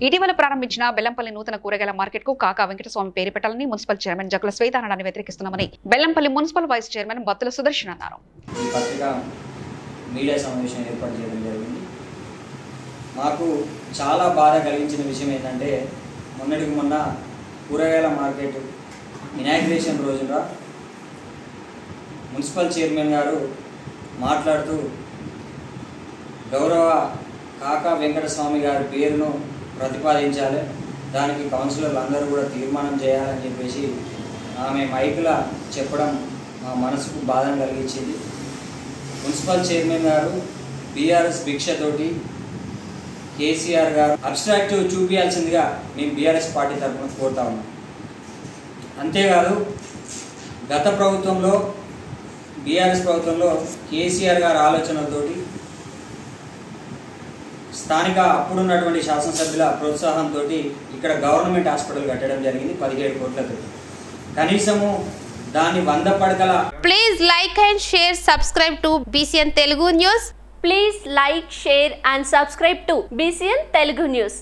ఇటీవల ప్రారంభించిన బెల్లంపల్లి నూతన కూరగాయల మార్కెట్ కు కాకా వెంకటస్వామి పేరు పెట్టాలని మున్సిపల్ చైర్మన్ జగ్గుల శ్వేతానందాన్ని వ్యతిరేకిస్తున్నామని Bellampalli municipal vice chairman Battula Sudarshan అన్నారు. మీడియా సమావేశం ఏర్పాటు చేయడం జరిగింది. మాకు చాలా బాధ కలిగించిన విషయం ఏంటంటే మొన్నటికి మొన్న కూరగాయల మార్కెట్ ఇనాగ్రేషన్ రోజున మున్సిపల్ చైర్మన్ గారు మాట్లాడుతూ గౌరవ కాకా వెంకటస్వామి గారి పేరును ప్రతిపాదించాలి, దానికి కౌన్సిలర్లు అందరూ కూడా తీర్మానం చేయాలని చెప్పేసి ఆమె మైకులా చెప్పడం మా మనసుకు బాధను కలిగించింది. మున్సిపల్ చైర్మన్ గారు బీఆర్ఎస్ భిక్షతోటి కేసీఆర్ గారు అబ్స్ట్రాక్ట్ చూపించాల్సిందిగా మేము బీఆర్ఎస్ పార్టీ తరఫున కోరుతా ఉన్నాం. అంతేకాదు గత ప్రభుత్వంలో బీఆర్ఎస్ ప్రభుత్వంలో కేసీఆర్ గారి ఆలోచనలతోటి స్థానిక అప్పుడున్నటువంటి శాసనసభ్యుల ప్రోత్సాహంతో ఇక్కడ గవర్నమెంట్ హాస్పిటల్ కట్టడం జరిగింది 17 కోట్లతో. కనీసము దాని 100 పడకల. Please like and share, subscribe to BCN Telugu News. Please like, share and subscribe to BCN Telugu News.